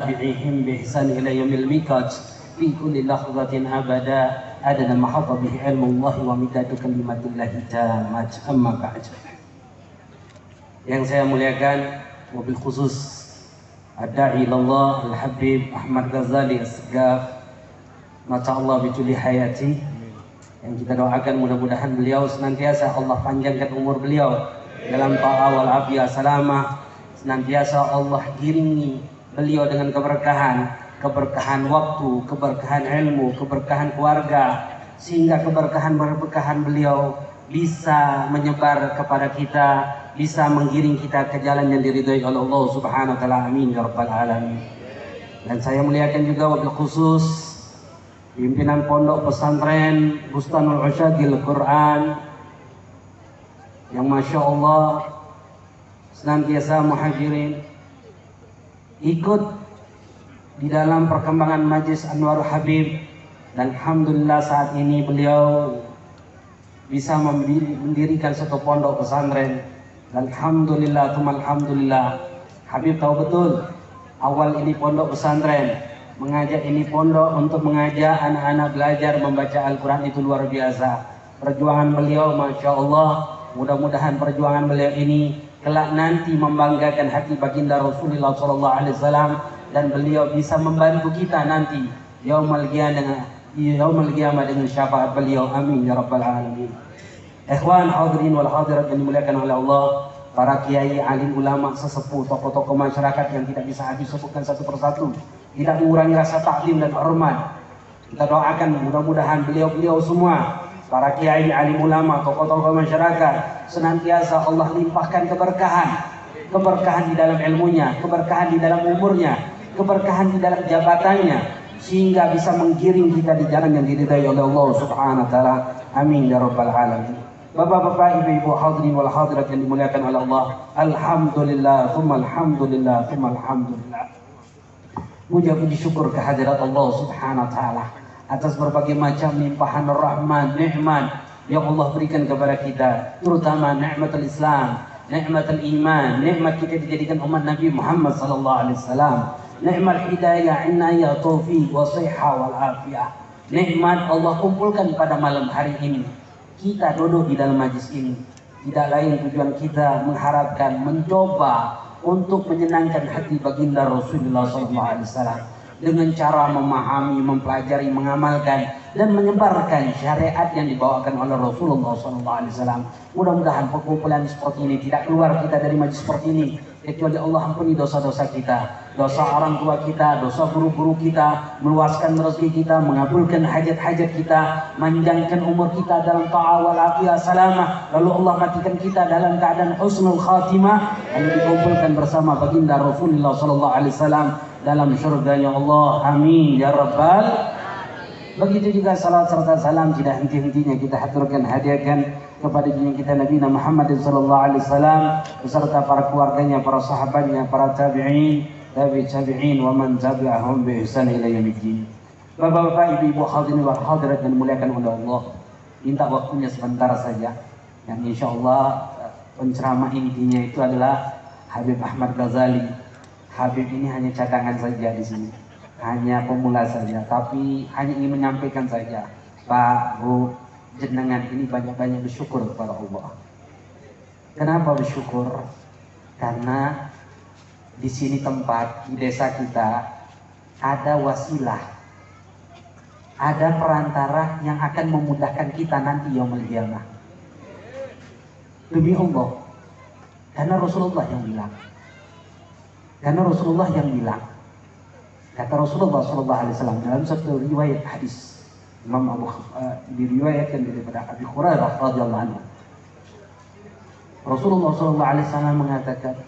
tabi'ihim bi ihsan ila yaumil miqat fi kulli lahzatin abada adada ma hatta bihi ilmu Allah wa midadu kalimatillahi tammat. Amma ba'd. Yang saya muliakan, wabil khusus ad-da'i ilallah al-habib Ahmad Ghazali As-Segaf, masyaallah bijuli hayati, yang kita doakan mudah-mudahan beliau senantiasa Allah panjangkan umur beliau dalam ta'ah wal afiyah salamah, senantiasa Allah iringi beliau dengan keberkahan waktu, keberkahan ilmu, keberkahan keluarga, sehingga keberkahan beliau bisa menyebar kepada kita, bisa menggiring kita ke jalan yang diridhai oleh Allah Subhanahu wa taala. Amin ya rabbal alamin. Dan saya muliakan juga wabil khusus pimpinan pondok pesantren Bustanul Usyadil Quran yang masya Allah senantiasa muhajirin ikut di dalam perkembangan Majlis Anwarul Habib, dan alhamdulillah saat ini beliau bisa mendirikan satu pondok pesantren. Dan alhamdulillah, alhamdulillah, Habib tahu betul awal ini pondok pesantren, mengajak ini pondok untuk mengajak anak-anak belajar membaca Al-Quran itu luar biasa. Perjuangan beliau masya Allah, mudah-mudahan perjuangan beliau ini kelak nanti membanggakan hati baginda Rasulullah SAW, dan beliau bisa membantu kita nanti yaumul qiyamah dengan syafaat beliau. Amin ya rabbal alamin. Ikhwan hadirin wal hadirat yang dimuliakan oleh Allah, para kiai, alim ulama, sesepuh, tokoh-tokoh masyarakat yang tidak bisa habis sebutkan satu persatu, tidak mengurangi rasa taklim dan hormat. Kita doakan mudah-mudahan beliau-beliau semua, para kiai, alim ulama, tokoh-tokoh masyarakat, senantiasa Allah limpahkan keberkahan di dalam ilmunya, keberkahan di dalam umurnya, keberkahan di dalam jabatannya, sehingga bisa menggiring kita di jalan yang diridhai oleh Allah Subhanahu wa taala. Amin ya rabbal alamin. Bapak-bapak, ibu-ibu, hadirin wal hadirat yang dimuliakan oleh Allah, alhamdulillah, tsumma alhamdulillah, tsumma alhamdulillah. Puji syukur kehadirat Allah Subhanahu wa taala atas berbagai macam limpahan rahmat, nikmat yang Allah berikan kepada kita, terutama nikmatul Islam, nikmatul iman, nikmat kita dijadikan umat Nabi Muhammad sallallahu alaihi wasallam, nikmat hidayah, inayah, taufiq, wa shihah wal afiyah. Nikmat Allah kumpulkan pada malam hari ini. Kita duduk di dalam majlis ini, tidak lain tujuan kita mengharapkan, mencoba untuk menyenangkan hati baginda Rasulullah SAW dengan cara memahami, mempelajari, mengamalkan, dan menyebarkan syariat yang dibawakan oleh Rasulullah SAW. Mudah-mudahan perkumpulan seperti ini tidak keluar kita dari majlis seperti ini kecuali Allah ampuni dosa-dosa kita, dosa orang tua kita, dosa guru-guru kita, meluaskan rezeki kita, mengabulkan hajat-hajat kita, manjangkan umur kita dalam ta'ah wal afiyah salamah, lalu Allah matikan kita dalam keadaan husnul khatimah, lalu dikumpulkan bersama baginda Rasulullah SAW dalam syurganya Allah. Amin ya rabbal. Begitu juga salat serta salam tidak henti-hentinya kita haturkan, hadiahkan kepada junjungan kita Nabi Muhammad SAW beserta para keluarganya, para sahabatnya, para tabi'in wa man tabi'ahum bi ihsan ila yaumiddin. Bapak-bapak, ibu-ibu, hadirin wal hadirat yang dimuliakan oleh Allah, minta waktunya sebentar saja, yang insyaallah penceramah intinya itu adalah Habib Ahmad Ghazali. Habib ini hanya cadangan saja di sini, hanya pemula saja, tapi hanya ingin menyampaikan saja, Pak, Bu, jenengan ini banyak-banyak bersyukur kepada Allah. Kenapa bersyukur? Karena di sini tempat, di desa kita ada wasilah, ada perantara yang akan memudahkan kita nanti yaumul qiyamah. Demi Allah, karena Rasulullah yang bilang. Kata Rasulullah SAW dalam satu riwayat hadis, diriwayatkan daripada Abi Hurairah radhiyallahu anhu. Rasulullah SAW mengatakan,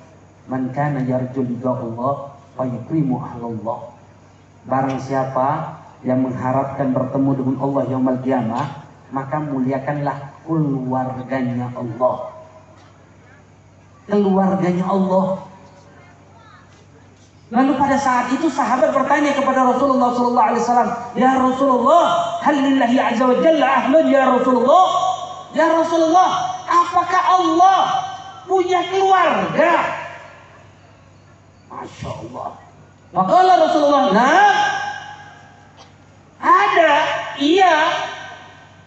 "Man kana yarju liqa Allah fa yukrimu ahlallah." Barang siapa yang mengharapkan bertemu dengan Allah yaumul qiyamah, maka muliakanlah keluarganya Allah. Keluarganya Allah. Lalu pada saat itu sahabat bertanya kepada Rasulullah SAW, "Ya Rasulullah, hal lillahi azza wa jalla ahlun ya Rasulullah?" Ya Rasulullah, apakah Allah punya keluarga? Masya Allah. Maka Rasulullah, nah, ada, iya.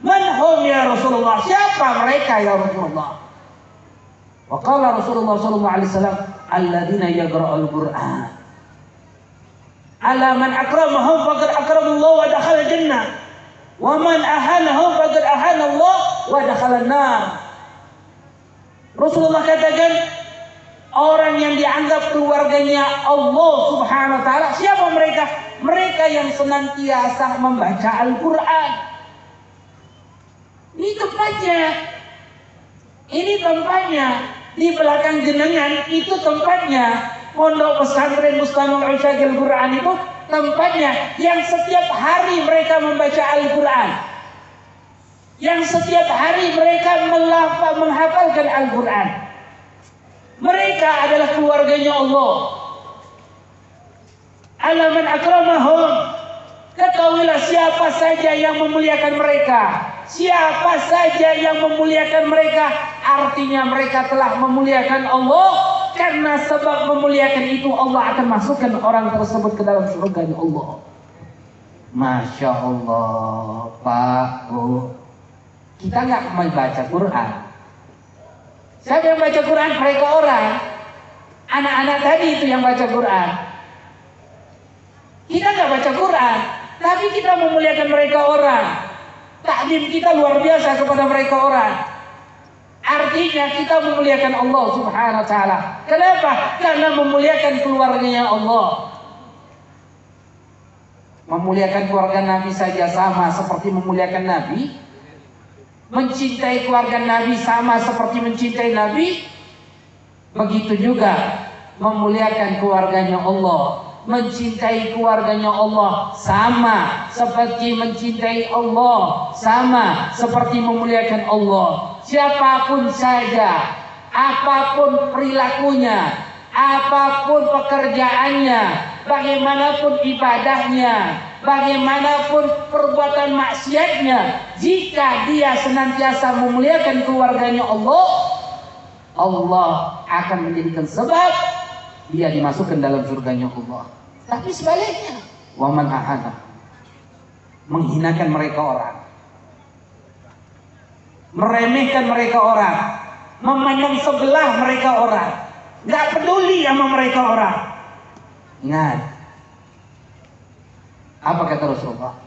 Manhum ya Rasulullah, siapa mereka ya Rasulullah? Waqala Rasulullah sallallahu alaihi wasallam, alladzina yaqra'ul Qur'an. Ala man akramahum faqad akramallahu wa dakhala jannah. Wa man ahanahum faqad ahana Allah wa dakhala an-nar. Rasulullah katakan, orang yang dianggap keluarganya Allah Subhanahu wa taala, siapa mereka? Mereka yang senantiasa membaca Al-Qur'an. Ini tempatnya. Ini tempatnya. Di belakang jenengan itu tempatnya. Pondok pesantren Mustamil Usyagil Quran itu tempatnya yang setiap hari mereka membaca Al-Quran, yang setiap hari mereka menghafalkan Al-Quran. Mereka adalah keluarganya Allah. Alaman akramahum, ketahuilah siapa saja yang memuliakan mereka, siapa saja yang memuliakan mereka, artinya mereka telah memuliakan Allah. Karena sebab memuliakan itu Allah akan masukkan orang tersebut ke dalam surganya Allah. Masya Allah, Pak, Bu, kita nggak membaca Quran. Siapa yang baca Quran? Mereka orang, anak-anak tadi itu yang baca Quran. Kita nggak baca Quran, tapi kita memuliakan mereka orang. Takdim kita luar biasa kepada mereka orang. Artinya kita memuliakan Allah Subhanahu wa taala. Kenapa? Karena memuliakan keluarganya Allah. Memuliakan keluarga Nabi saja sama seperti memuliakan Nabi. Mencintai keluarga Nabi sama seperti mencintai Nabi. Begitu juga memuliakan keluarganya Allah. Mencintai keluarganya Allah sama seperti mencintai Allah, sama seperti memuliakan Allah. Siapapun saja, apapun perilakunya, apapun pekerjaannya, bagaimanapun ibadahnya, bagaimanapun perbuatan maksiatnya, jika dia senantiasa memuliakan keluarganya Allah, Allah akan menjadikan sebab dia dimasukkan dalam surganya Allah. Tapi sebaliknya, waman ahana, menghinakan mereka orang, meremehkan mereka orang, memandang sebelah mereka orang, nggak peduli sama mereka orang. Ingat, apa kata Rasulullah?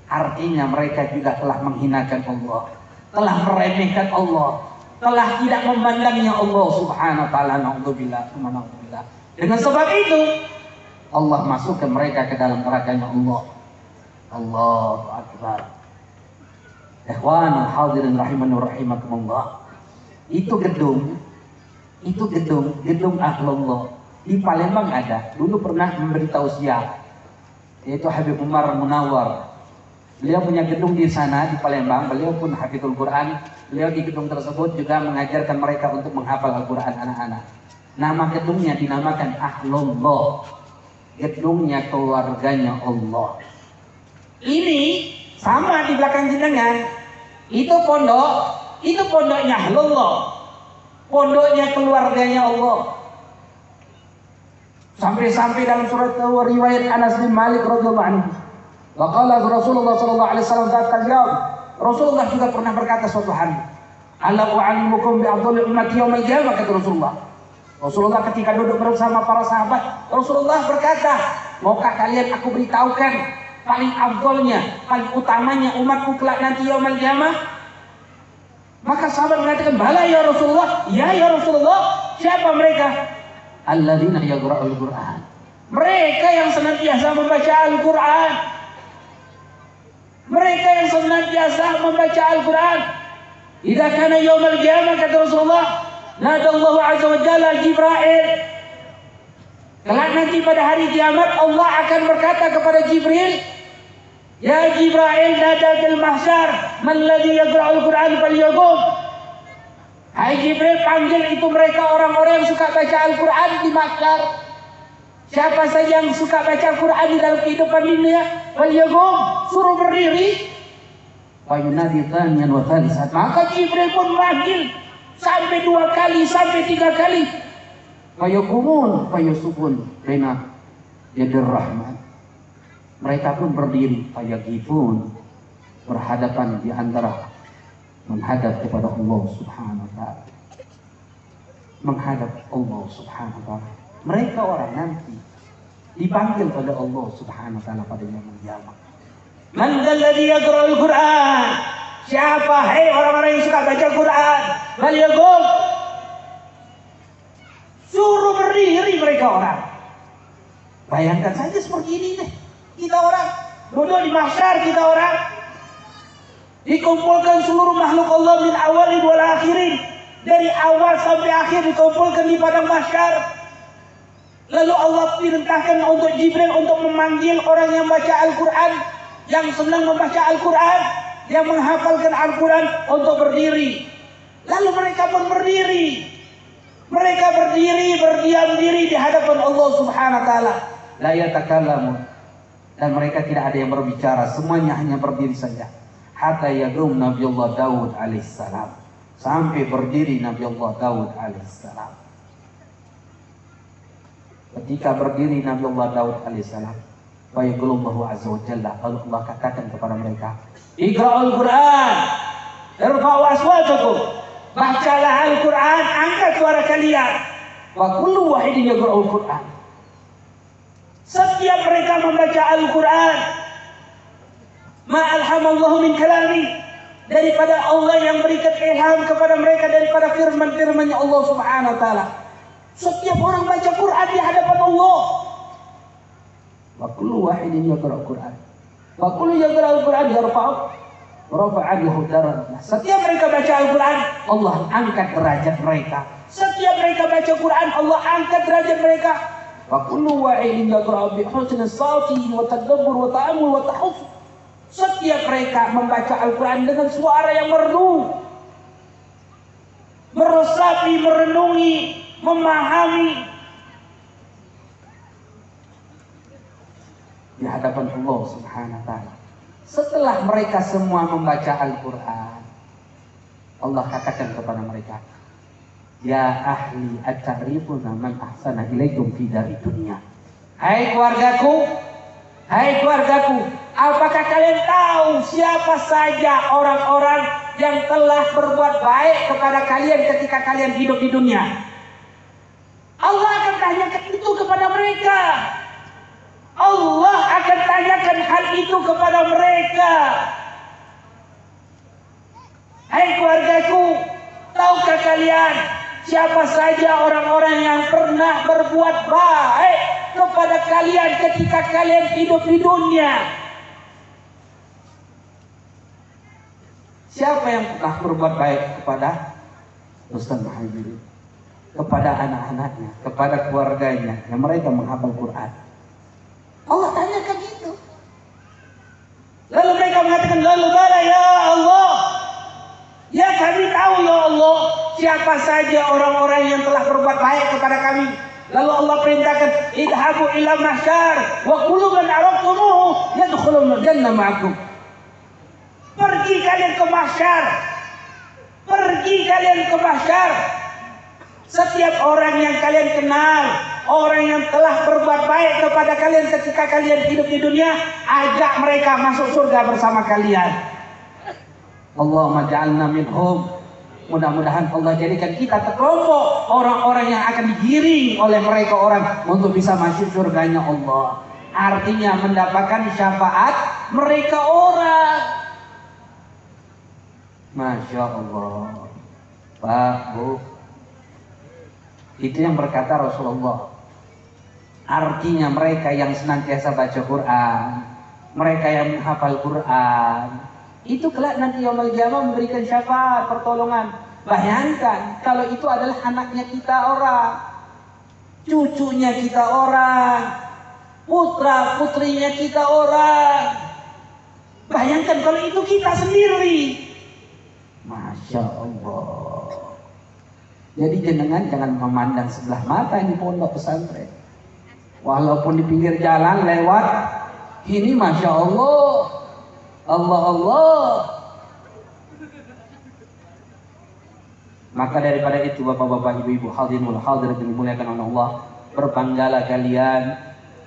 Artinya mereka juga telah menghinakan Allah, telah meremehkan Allah, telah tidak memandangnya Allah Subhanahu wa taala. Na'udzubillah. Dengan sebab itu Allah masukkan mereka ke dalam nerakanya Allah. Allahu akbar. Ikhwanul hadirin rahimani wa rahimakumullah. Itu gedung Ahlullah di Palembang ada. Dulu pernah memberi tausiah, yaitu Habib Umar Munawar. Beliau punya gedung di sana di Palembang. Beliau pun hafizul Quran. Beliau di gedung tersebut juga mengajarkan mereka untuk menghafal Al-Quran anak-anak. Nama gedungnya dinamakan Ahlullah. Gedungnya keluarganya Allah. Ini sama di belakang jenengan. Itu pondoknya Ahlullah. Pondoknya keluarganya Allah. Sampai-sampai dalam surat riwayat Anas bin Malik radhiyallahu anhu. Waqala Rasulullah sallallahu alaihi wasallam Rasulullah juga pernah berkata suatu hari, "Ala u'allimukum bi afdhali ummati yaumil qiyamah," kata Rasulullah. Rasulullah ketika duduk bersama para sahabat, Rasulullah berkata, "Maukah kalian aku beritahukan paling afdhalnya, paling utamanya umatku kelak nanti yaumil qiyamah?" Maka sahabat mengatakan, "Bala ya Rasulullah." "Ya ya Rasulullah." Siapa mereka? Alladzina yaqra'ul Qur'an. Mereka yang senantiasa membaca Al-Qur'an. Mereka yang senantiasa membaca Al-Quran. Idza kana yaumul qiyamah, kata Rasulullah, nadallahu azza wa jalla Jibril. Kelak nanti pada hari kiamat Allah akan berkata kepada Jibril, "Ya Jibril, nada fil mahsyar, man ladzi yaqra'ul Qur'an falyaqum." Hai Jibril, panggil itu mereka orang-orang yang suka baca Al-Quran di mahsyar. Siapa saja yang suka baca Al-Quran di dalam kehidupan dunia, falyaqum, suruh berdiri. Wa yunadi thaniyan wa thalitsan. Maka Jibril pun memanggil sampai 2 kali, sampai 3 kali. Fayaqumun fayusufun baina yadir rahman. Mereka pun berdiri fayaqifun, berhadapan di antara menghadap kepada Allah Subhanahu wa taala. Menghadap Allah Subhanahu wa taala. Mereka orang nanti dipanggil oleh Allah Subhanahu wa taala pada yaumul qiyamah. Man alladhi yaqra'ul Qur'an? Siapa hai orang-orang yang suka baca Quran? Bal yaqum. Suruh berdiri mereka orang. Bayangkan saja seperti ini deh. Kita orang duduk di mahsyar, kita orang dikumpulkan seluruh makhluk Allah min awalin wal akhirin, dari awal sampai akhir dikumpulkan di padang mahsyar. Lalu Allah perintahkan untuk Jibril untuk memanggil orang yang baca Al-Quran, yang senang membaca Al-Quran, yang menghafalkan Al-Quran untuk berdiri. Lalu mereka pun berdiri. Mereka berdiri, berdiam diri di hadapan Allah Subhanahu wa taala. La yatakallamun. Dan mereka tidak ada yang berbicara, semuanya hanya berdiri saja. Hatta yaqum Nabiullah Daud alaihissalam. Sampai berdiri Nabiullah Daud alaihissalam. Ketika berdiri Nabiullah Daud alaihissalam, wa yaqulullahu azza wa jalla, lalu Allah katakan kepada mereka, Iqra'ul Quran, irfa'u aswatakum. Bacalah Al-Quran, angkat suara kalian. Wa kullu wahidin yaqra'ul Quran. Setiap mereka membaca Al-Quran, ma'alhamallahu min kalami, daripada Allah yang berikan ilham kepada mereka daripada firman-firman-Nya Allah Subhanahu wa taala. Setiap orang baca Quran di hadapan Allah. Wa kullu wahidin yaqra'ul Quran. Wa kullu yaqra'ul Quran yarfa'u rafa'an lahu darajat. Setiap mereka baca Al-Quran, Allah angkat derajat mereka. Setiap mereka baca Quran, Allah angkat derajat mereka. Wa kullu wa'idin yaqra'u bi husni sawti wa tadabbur wa ta'ammul wa tahuff. Setiap mereka membaca Al-Quran dengan suara yang merdu, meresapi, merenungi, memahami di hadapan Allah Subhanahu wa taala. Setelah mereka semua membaca Al-Quran, Allah katakan kepada mereka, Ya ahli at-ta'rifuna man ahsana ilaikum fi dari dunia. Hai keluargaku, apakah kalian tahu siapa saja orang-orang yang telah berbuat baik kepada kalian ketika kalian hidup di dunia? Allah akan tanyakan itu kepada mereka. Allah akan tanyakan hal itu kepada mereka. Hai keluargaku, tahukah kalian siapa saja orang-orang yang pernah berbuat baik kepada kalian ketika kalian hidup di dunia? Siapa yang pernah berbuat baik kepada Ustaz Muhammad, kepada anak-anaknya, kepada keluarganya yang mereka menghafal Quran? Allah tanyakan gitu. Lalu mereka mengatakan, lalu bala ya Allah, ya kami tahu ya Allah siapa saja orang-orang yang telah berbuat baik kepada kami. Lalu Allah perintahkan, idhabu ila mahsyar wa kullu man araftumuhu yadkhulul jannah ma'akum. Pergi kalian ke mahsyar. Pergi kalian ke mahsyar. Setiap orang yang kalian kenal, orang yang telah berbuat baik kepada kalian ketika kalian hidup di dunia, ajak mereka masuk surga bersama kalian. Allahumma ja'alna minhum. Mudah-mudahan Allah jadikan kita terkelompok orang-orang yang akan digiring oleh mereka orang untuk bisa masuk surganya Allah. Artinya mendapatkan syafaat mereka orang. Masya Allah. Pak, Bu, itu yang berkata Rasulullah. Artinya mereka yang senantiasa baca Quran, mereka yang menghafal Quran, itu kelak nanti yaumul qiyamah memberikan syafaat, pertolongan. Bayangkan kalau itu adalah anaknya kita orang, cucunya kita orang, putra putrinya kita orang. Bayangkan kalau itu kita sendiri. Masya Allah. Jadi jangan memandang sebelah mata ini pondok pesantren. Walaupun di pinggir jalan lewat, ini Masya Allah, Allah. Maka daripada itu bapak-bapak, ibu-ibu, hadirin wal hadirat yang dimuliakan oleh Allah, berbanggalah kalian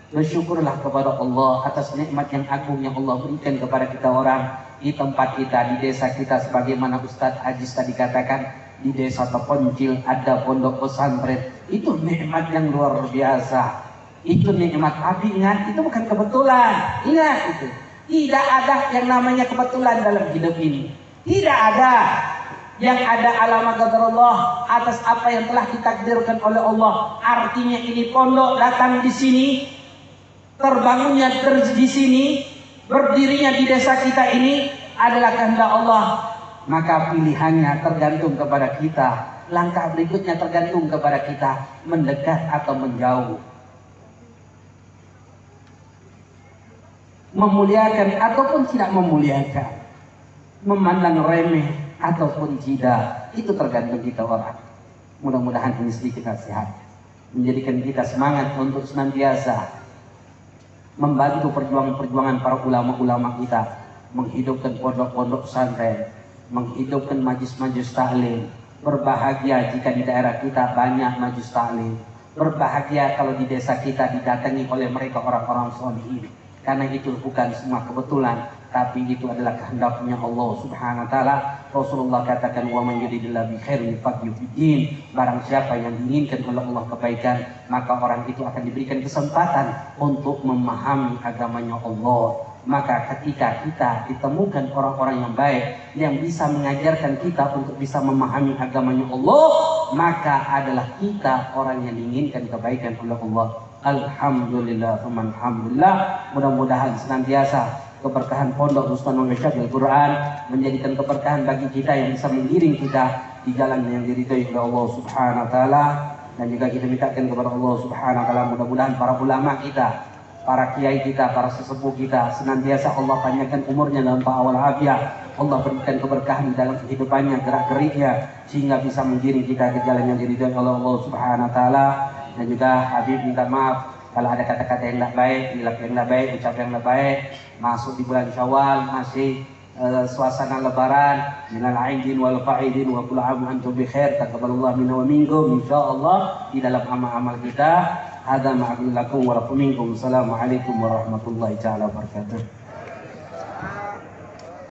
Bersyukurlah kepada Allah atas nikmat yang agung yang Allah berikan kepada kita orang di tempat kita, di desa kita. Sebagaimana Ustadz Ajis tadi katakan, di desa terpencil ada pondok pesantren. Itu nikmat yang luar biasa. Itu nikmat. Tapi ingat, itu bukan kebetulan. Ingat itu. Tidak ada yang namanya kebetulan dalam hidup ini. Tidak ada. Yang ada alamat qadarullah atas apa yang telah ditakdirkan oleh Allah. Artinya ini pondok datang di sini, terbangunnya di sini, berdirinya di desa kita ini adalah kehendak Allah. Maka pilihannya tergantung kepada kita. Langkah berikutnya tergantung kepada kita, mendekat atau menjauh, memuliakan ataupun tidak memuliakan, memandang remeh ataupun tidak. Itu tergantung kita orang. Mudah-mudahan ini sedikit nasihat menjadikan kita semangat untuk senantiasa membantu perjuangan-perjuangan para ulama-ulama kita, menghidupkan pondok-pondok pesantren, menghidupkan majlis-majlis taklim. Berbahagia jika di daerah kita banyak majlis taklim. Berbahagia kalau di desa kita didatangi oleh mereka orang-orang sholihin. Karena itu bukan semua kebetulan, tapi itu adalah kehendaknya Allah Subhanahu wa taala. Rasulullah katakan, wa man yuridillahu bi khairin yufaqihu fiddin. Barang siapa yang diinginkan oleh Allah kebaikan, maka orang itu akan diberikan kesempatan untuk memahami agamanya Allah. Maka ketika kita ditemukan orang-orang yang baik yang bisa mengajarkan kita untuk bisa memahami agamanya Allah, maka adalah kita orang yang diinginkan kebaikan oleh Allah. Alhamdulillah, alhamdulillah. Mudah-mudahan senantiasa keberkahan pondok Bustanu Al Quran menjadikan keberkahan bagi kita yang bisa menggiring kita di jalan yang diridhai oleh Allah Subhanahu wa taala. Dan juga kita mintakan kepada Allah Subhanahu wa taala, mudah-mudahan para ulama kita, para kiai kita, para sesepuh kita senantiasa Allah panjangkan umurnya dalam ta'awal afiah. Allah berikan keberkahan dalam kehidupannya, gerak-geriknya, sehingga bisa menggiring kita ke jalan yang diridhai oleh Allah Subhanahu wa taala. Dan juga Habib minta maaf kalau ada kata-kata yang tidak baik, hilaf yang tidak baik, ucap yang tidak baik. Masuk di bulan Syawal, masih suasana lebaran. Minal aidin wal faidin wa kullu aam antum bi khair. Taqabbalallahu minna wa minkum insyaallah di dalam amal-amal kita. Hadza ma'abillakum wa lakum minkum. Assalamualaikum warahmatullahi taala wabarakatuh.